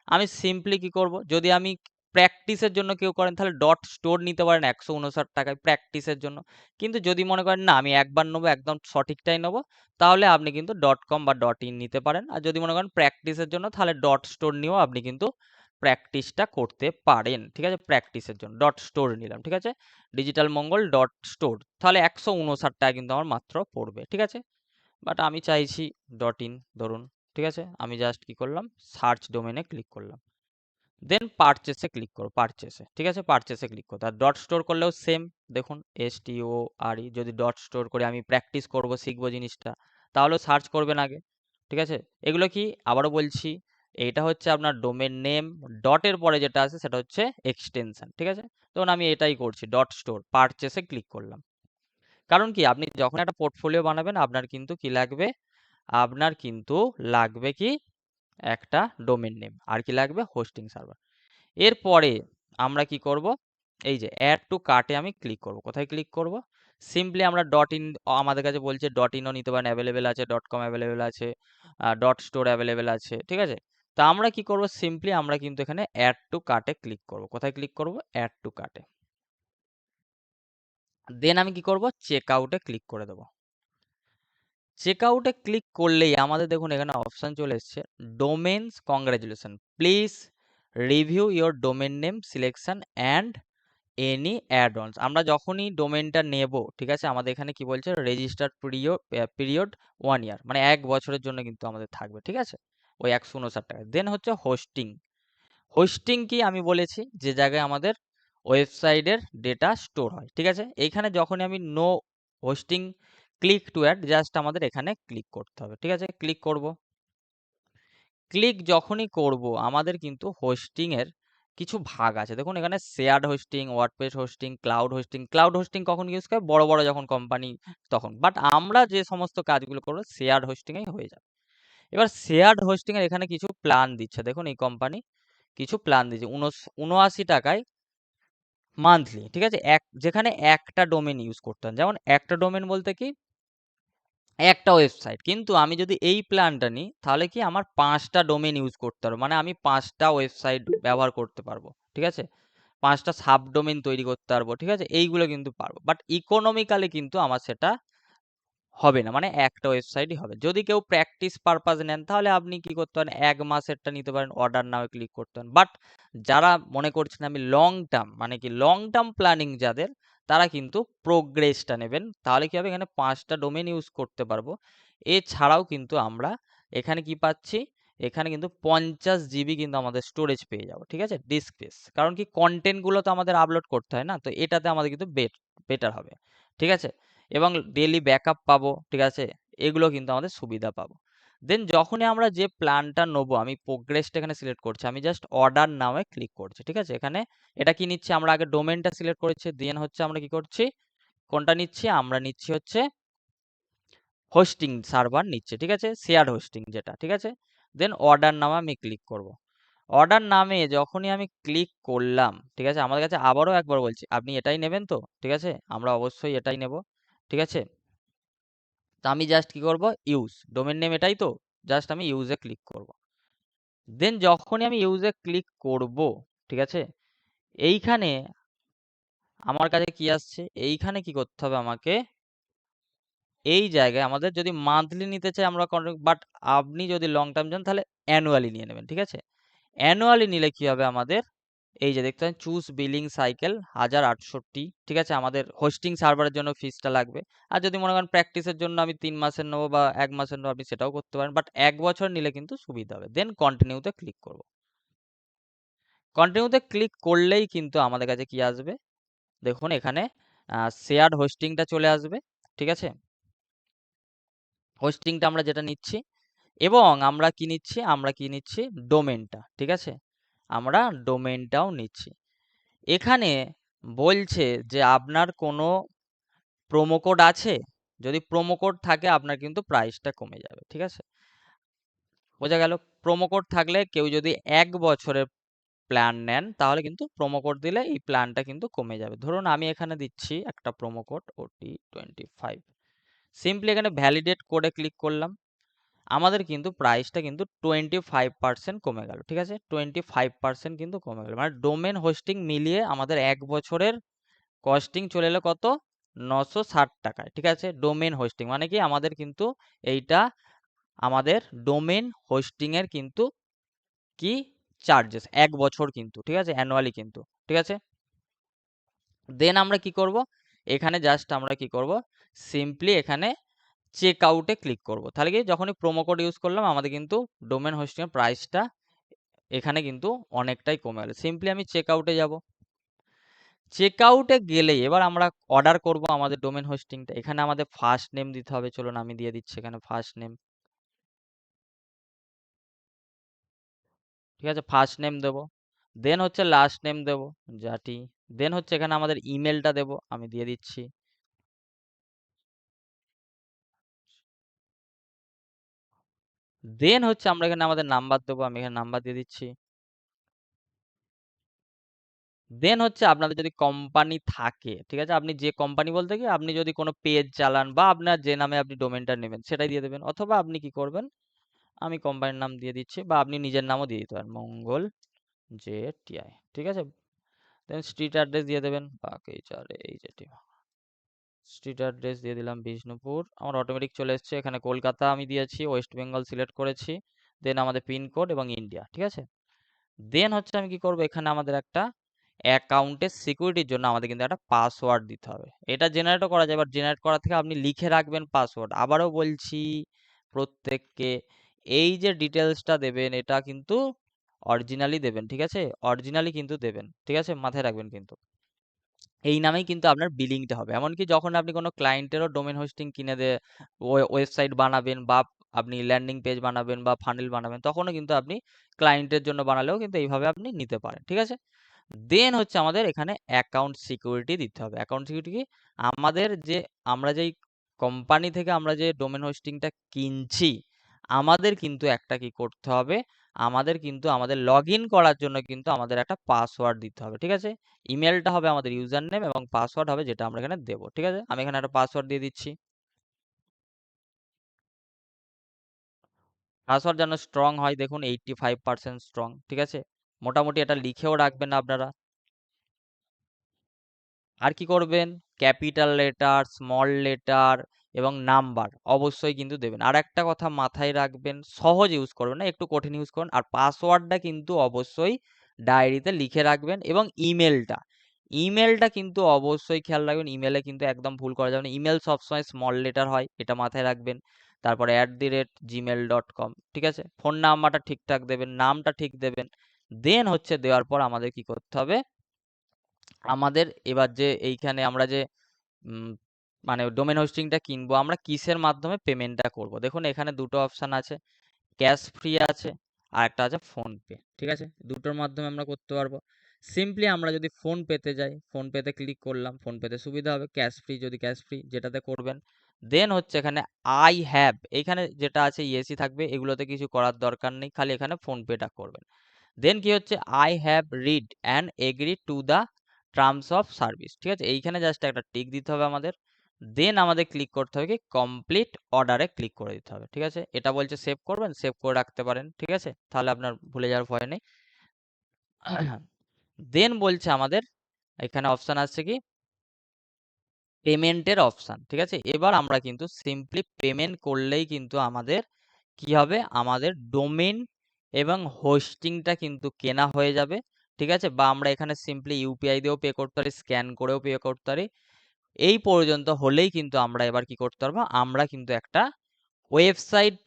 আমি সিম্পলি কি করব, যদি আমি প্র্যাকটিসের জন্য কেউ করেন তাহলে ডট স্টোর নিতে পারেন 159 টাকায় প্র্যাকটিসের জন্য। কিন্তু যদি মনে করেন না আমি একবার নেবো, একদম সঠিকটাই নেবো, তাহলে আপনি কিন্তু ডট কম বা ডট ইন নিতে পারেন। আর যদি মনে করেন প্র্যাকটিসের জন্য তাহলে ডট স্টোর নিয়েও আপনি কিন্তু প্র্যাকটিসটা করতে পারেন। ঠিক আছে, প্র্যাকটিসের জন্য ডট স্টোর নিলাম। ঠিক আছে, ডিজিটাল মঙ্গল ডট স্টোর, তাহলে 159 টাকা কিন্তু আমার মাত্র পড়বে। ঠিক আছে, বাট আমি চাইছি ডট ইন ধরুন। ঠিক আছে, আমি জাস্ট কি করলাম, সার্চ ডোমেনে ক্লিক করলাম। দেন পারচেসে ক্লিক করো, পারচেসে, ঠিক আছে, পারচেসে ক্লিক করো। আর ডট স্টোর করলেও সেম, দেখুন STORE, যদি ডট স্টোর করে আমি প্র্যাকটিস করব, শিখবো জিনিসটা, তাহলেও সার্চ করবেন আগে, ঠিক আছে। এগুলো কি, আবারও বলছি, এইটা হচ্ছে আপনার ডোমেন নেম, ডটের পরে যেটা আছে সেটা হচ্ছে এক্সটেনশন, ঠিক আছে। তখন আমি এটাই করছি, ডট স্টোর, পারচেসে ক্লিক করলাম। কারণ কি, আপনি যখন একটা পোর্টফোলিও বানাবেন আপনার কিন্তু কি লাগবে, আপনার কিন্তু লাগবে কি, একটা ডোমেন নেম, আর কি লাগবে, হোস্টিং সার্ভার। এরপরে আমরা কি করব, এই যে অ্যাড টু কার্টে আমি ক্লিক করব। কোথায় ক্লিক করব, সিম্পলি আমরা ডট ইন, আমাদের কাছে বলছে ডট ইনও নিতে পারেন, অ্যাভেলেবেল আছে, ডট কম অ্যাভেলেবেল আছে, ডট স্টোর অ্যাভেলেবেল আছে, ঠিক আছে। তা আমরা কি করব, সিম্পলি আমরা কিন্তু এখানে অ্যাড টু কার্টে ক্লিক করব। কোথায় ক্লিক করব, অ্যাড টু কার্টে। দেন আমি কি করব, চেক আউটে ক্লিক করে দেবো। চেক আউটে ক্লিক করলেই আমাদের দেখুন এখানে অপশন চলে এসছে, domains congratulation, please review your domain name selection and any add ons. আমরা যখনই ডোমেনটা নেব, ঠিক আছে, আমাদের এখানে কি বলছে, রেজিস্টার পিরিয়ড 1 ইয়ার, মানে 1 বছরের জন্য কিন্তু আমাদের থাকবে, ঠিক আছে, ওই 159 টাকা। দেন হচ্ছে হোস্টিং, হোস্টিং কি আমি বলেছি, যে জায়গায় আমাদের ওয়েবসাইটের ডেটা স্টোর হয়, ঠিক আছে। এইখানে যখনই আমি no hosting click to add, just আমাদের এখানে ক্লিক করতে হবে, ঠিক আছে। ক্লিক করব, ক্লিক যখনই করব আমাদের কিন্তু হোস্টিং এর কিছু ভাগ আছে। দেখুন এখানে shared hosting, WordPress hosting, cloud hosting. Cloud hosting কখন ইউজ করে, বড় বড় যখন কোম্পানি তখন, বাট আমরা যে সমস্ত কাজগুলো করবো শেয়ার্ড হোস্টিং এই হয়ে যাবে। এবার শেয়ার্ড হোস্টিং এর এখানে কিছু প্ল্যান দিচ্ছে, দেখুন এই কোম্পানি কিছু প্ল্যান দিচ্ছে 79 টাকায় মান্থলি, ঠিক আছে, যেখানে একটা ডোমেন ইউজ করতে হয়। যেমন একটা ডোমেন বলতে কি, একটা ওয়েবসাইট, কিন্তু আমি যদি এই প্ল্যানটা নিই তাহলে কি আমার 5টা ডোমেন ইউজ করতে পারবো, মানে আমি 5টা ওয়েবসাইট ব্যবহার করতে পারবো, ঠিক আছে, 5টা সাব ডোমেন তৈরি করতে পারবো, ঠিক আছে, এইগুলো কিন্তু পারবো। বাট ইকোনমিক্যালি কিন্তু আমার সেটা হবে না, মানে একটা ওয়েবসাইটই হবে। যদি কেউ প্র্যাকটিস পারপাস নেন তাহলে আপনি কি করতে পারেন, 1 মাসেরটা নিতে পারেন, অর্ডার নাও ক্লিক করতে পারেন। বাট যারা মনে করছেন আমি লং টার্ম, মানে কি লং টার্ম প্ল্যানিং যাদের, তারা কিন্তু প্রোগ্রেসটা নেবেন, তাহলে কি হবে, এখানে 5টা ডোমেন ইউজ করতে পারবো। এছাড়াও কিন্তু আমরা এখানে কি পাচ্ছি, এখানে কিন্তু 50 GB কিন্তু আমাদের স্টোরেজ পেয়ে যাবো, ঠিক আছে, ডিস্ক স্পেস। কারণ কি, কন্টেন্টগুলো তো আমাদের আপলোড করতে হয় না, তো এটাতে আমাদের কিন্তু বেটার হবে, ঠিক আছে। এবং ডেলি ব্যাকআপ পাবো, ঠিক আছে, এগুলো কিন্তু আমাদের সুবিধা পাবো। দেন যখনই আমরা যে প্ল্যানটা নেবো, আমি প্রোগ্রেসটা এখানে সিলেক্ট করছি, আমি জাস্ট অর্ডার নামে ক্লিক করছি, ঠিক আছে। এখানে এটা কি নিচ্ছে, আমরা আগে ডোমেনটা সিলেক্ট করেছি, দেন হচ্ছে আমরা কি করছি, কোনটা নিচ্ছি, আমরা নিচ্ছি হচ্ছে হোস্টিং সার্ভার নিচ্ছে, ঠিক আছে, শেয়ার্ড হোস্টিং যেটা, ঠিক আছে। দেন অর্ডার নামে আমি ক্লিক করব। অর্ডার নামে যখনই আমি ক্লিক করলাম, ঠিক আছে, আমাদের কাছে আবারও একবার বলছি, আপনি এটাই নেবেন তো, ঠিক আছে, আমরা অবশ্যই এটাই নেব, ঠিক আছে। তা আমি জাস্ট কি করব, ইউজ ডোমেন নেম এটাই তো, জাস্ট আমি ইউজে ক্লিক করব। দেন যখনই আমি ইউজে ক্লিক করব, ঠিক আছে, এইখানে আমার কাছে কি আসছে, এইখানে কি করতে হবে আমাকে, এই জায়গায় আমাদের যদি মান্থলি নিতে চাই আমরা, বাট আপনি যদি লং টার্ম যান তাহলে অ্যানুয়ালি নিয়ে নেবেন, ঠিক আছে। অ্যানুয়ালি নিলে কি হবে আমাদের, এই যে দেখতে পাচ্ছেন চুজ বিলিং সাইকেল 1068, ঠিক আছে, আমাদের হোস্টিং সার্ভারের জন্য ফিসটা লাগবে। আর যদি মনে করেন প্র্যাকটিসের জন্য আমি 3 মাসের নেবো বা 1 মাসের নেবো, আপনি সেটাও করতে পারেন, বাট 1 বছর নিলে কিন্তু সুবিধা হবে। দেন কন্টিনিউতে ক্লিক করব। কন্টিনিউতে ক্লিক করলেই কিন্তু আমাদের কাছে কি আসবে, দেখুন এখানে শেয়ার্ড হোস্টিংটা চলে আসবে, ঠিক আছে, হোস্টিংটা আমরা যেটা নিচ্ছি, এবং আমরা কি নিচ্ছি, আমরা কি নিচ্ছি, ডোমেনটা, ঠিক আছে, আমরা ডোমেনটাও নিচ্ছি। এখানে বলছে যে আপনার কোনো প্রোমো কোড আছে, যদি প্রোমো কোড থাকে আপনার কিন্তু প্রাইসটা কমে যাবে, ঠিক আছে, বোঝা গেল। প্রোমো কোড থাকলে কেউ যদি 1 বছরের প্ল্যান নেন তাহলে কিন্তু প্রোমো কোড দিলে এই প্ল্যানটা কিন্তু কমে যাবে। ধরুন আমি এখানে দিচ্ছি একটা প্রোমো কোড OT25, সিম্পলি এখানে ভ্যালিডেট কোডে ক্লিক করলাম, আমাদের কিন্তু প্রাইসটা কিন্তু 25% কমে গেল, ঠিক আছে, 25% কিন্তু কমে গেল, মানে ডোমেন হোস্টিং মিলিয়ে আমাদের 1 বছরের কস্টিং চলে এলো কত, 960 টাকায়, ঠিক আছে। ডোমেন হোস্টিং মানে কি, আমাদের কিন্তু এইটা আমাদের ডোমেন হোস্টিং এর কিন্তু কি চার্জেস 1 বছর কিন্তু, ঠিক আছে, অ্যানুয়ালি কিন্তু, ঠিক আছে। দেন আমরা কি করব, এখানে জাস্ট আমরা কি করব, সিম্পলি এখানে চেক আউটে ক্লিক করব। তাহলে কি, যখনই প্রোমো কোড ইউজ করলাম আমাদের কিন্তু ডোমেন হোস্টিং এর প্রাইসটা এখানে কিন্তু অনেকটাই কমে গেল। সিম্পলি আমি চেক আউটে যাব। চেক আউটে গেলেই এবার আমরা অর্ডার করব আমাদের ডোমেন হোস্টিংটা। এখানে আমাদের ফার্স্ট নেম দিতে হবে। চলুন আমি দিয়ে দিচ্ছি এখানে ফার্স্ট নেম। ঠিক আছে, ফার্স্ট নেম দেব। দেন হচ্ছে লাস্ট নেম দেব, জাটি। দেন হচ্ছে এখানে আমাদের ইমেলটা দেব, আমি দিয়ে দিচ্ছি। দেন হচ্ছে আমরা এখানে আমাদের নাম্বার দেবো, আমি এখানে নাম্বার দিয়ে দিচ্ছি। দেন হচ্ছে আপনাদের যদি কোম্পানি থাকে, ঠিক আছে, আপনি যে কোম্পানি বলতে কি আপনি যদি কোনো পেজ চালান বা আপনার যে নামে আপনি ডোমেনটা নেবেন সেটাই দিয়ে দেবেন, অথবা আপনি কি করবেন, আমি কোম্পানির নাম দিয়ে দিচ্ছি বা আপনি নিজের নামও দিয়ে দিতে পারেন, মঙ্গল JTI। ঠিক আছে, দেন স্ট্রিট অ্যাড্রেস দিয়ে দেবেন, বাকেইচারে এইচটি। স্ট্রিট অ্যাড্রেস দিয়ে দিলাম বিষ্ণুপুর। আমার অটোমেটিক চলে এসেছে এখানে, কলকাতা আমি দিয়েছি, ওয়েস্ট বেঙ্গল সিলেক্ট করেছি। দেন আমাদের পিনকোড এবং ইন্ডিয়া। ঠিক আছে, দেন হচ্ছে আমি কি করব, এখানে আমাদের একটা অ্যাকাউন্টের সিকিউরিটির জন্য আমাদের কিন্তু একটা পাসওয়ার্ড দিতে হবে। এটা জেনারেটও করা যায়, এবার জেনারেট করা থেকে আপনি লিখে রাখবেন পাসওয়ার্ড। আবারও বলছি প্রত্যেককে, এই যে ডিটেলসটা দেবেন এটা কিন্তু অরিজিনালি দেবেন। ঠিক আছে, অরিজিনালি কিন্তু দেবেন। ঠিক আছে, মাথায় রাখবেন কিন্তু এই নামেই কিন্তু আপনার বিলিংটা হবে। এমনকি যখন আপনি কোনো ক্লায়েন্টেরও ডোমেন হোস্টিং কিনে দিয়ে ওয়েবসাইট বানাবেন বা আপনি ল্যান্ডিং পেজ বানাবেন বা ফানেল বানাবেন, তখনও কিন্তু আপনি ক্লায়েন্টের জন্য বানালেও কিন্তু এইভাবে আপনি নিতে পারেন। ঠিক আছে, দেন হচ্ছে আমাদের এখানে অ্যাকাউন্ট সিকিউরিটি দিতে হবে। অ্যাকাউন্ট সিকিউরিটি কি, আমাদের যে আমরা যেই কোম্পানি থেকে আমরা যে ডোমেন হোস্টিংটা কিনছি, আমাদের কিন্তু একটা কি করতে হবে, আমাদের কিন্তু আমাদের লগ ইন করার জন্য কিন্তু আমাদের একটা পাসওয়ার্ড দিতে হবে। ঠিক আছে, ইমেলটা হবে আমাদের ইউজার নেম এবং পাসওয়ার্ড হবে যেটা আমরা এখানে দেবো। ঠিক আছে, আমি এখানে একটা পাসওয়ার্ড দিয়ে দিচ্ছি। পাসওয়ার্ড যেন স্ট্রং হয়, দেখুন 85% স্ট্রং। ঠিক আছে, মোটামুটি এটা লিখেও রাখবেন আপনারা। আর কি করবেন, ক্যাপিটাল লেটার, স্মল লেটার এবং নাম্বার অবশ্যই কিন্তু দেবেন। আর একটা কথা মাথায় রাখবেন, সহজ ইউজ করবেন না, একটু কঠিন ইউজ করুন। আর পাসওয়ার্ডটা কিন্তু অবশ্যই ডায়েরিতে লিখে রাখবেন। এবং ইমেলটা, ইমেলটা কিন্তু অবশ্যই খেয়াল রাখবেন, ইমেলে কিন্তু একদম ভুল করা যাবে না। ইমেল সবসময় স্মল লেটার হয়, এটা মাথায় রাখবেন। তারপরে @gmail.com। ঠিক আছে, ফোন নাম্বারটা ঠিকঠাক দেবেন, নামটা ঠিক দেবেন। দেন হচ্ছে দেওয়ার পর আমাদের কি করতে হবে, আমাদের এবার যে এইখানে আমরা যে উম, মানে ডোমেন হোস্টিংটা কিনবো, আমরা কিসের মাধ্যমে পেমেন্টটা করব। দেখুন এখানে দুটো অপশন আছে, ক্যাশ ফ্রি আছে আর একটা আছে ফোন পে। ঠিক আছে, দুটোর মাধ্যমে আমরা করতে পারবো। সিম্পলি আমরা যদি ফোন পেতে যাই, ফোন পেতে ক্লিক করলাম, ফোন পেতে সুবিধা হবে। ক্যাশ ফ্রি যদি ক্যাশ ফ্রি যেটাতে করবেন, দেন হচ্ছে এখানে আই হ্যাভ, এখানে যেটা আছে ইয়েসি থাকবে, এগুলোতে কিছু করার দরকার নেই, খালি এখানে ফোন পেটা করবেন। দেন কি হচ্ছে, I have read and agree to the terms of service. ঠিক আছে, এইখানে জাস্ট একটা টিক দিতে হবে আমাদের। দেন আমাদের ক্লিক করতে হবে কি, কমপ্লিট অর্ডারে ক্লিক করে দিতে হবে। ঠিক আছে, এটা বলছে সেভ করবেন, সেভ করে রাখতে পারেন। ঠিক আছে, তাহলে আপনার ভুলে যাওয়ার ভয় নেই। দেন বলছে আমাদের এখানে অপশন আসছে কি, পেমেন্টের অপশন। ঠিক আছে, এবার আমরা কিন্তু সিম্পলি পেমেন্ট করলেই কিন্তু আমাদের কি হবে, আমাদের ডোমেন এবং হোস্টিংটা কিন্তু কেনা হয়ে যাবে। ঠিক আছে, বা আমরা এখানে সিম্পলি ইউপিআই দিয়েও পে করতে পারি, স্ক্যান করেও পে করতে পারি। এই পর্যন্ত হলেই কিন্তু আমরা এবার কি করতে পারবো, আমরা কিন্তু একটা ওয়েবসাইট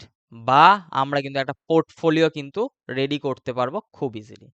বা আমরা কিন্তু একটা পোর্টফোলিও কিন্তু রেডি করতে পারবো খুব ইজিলি।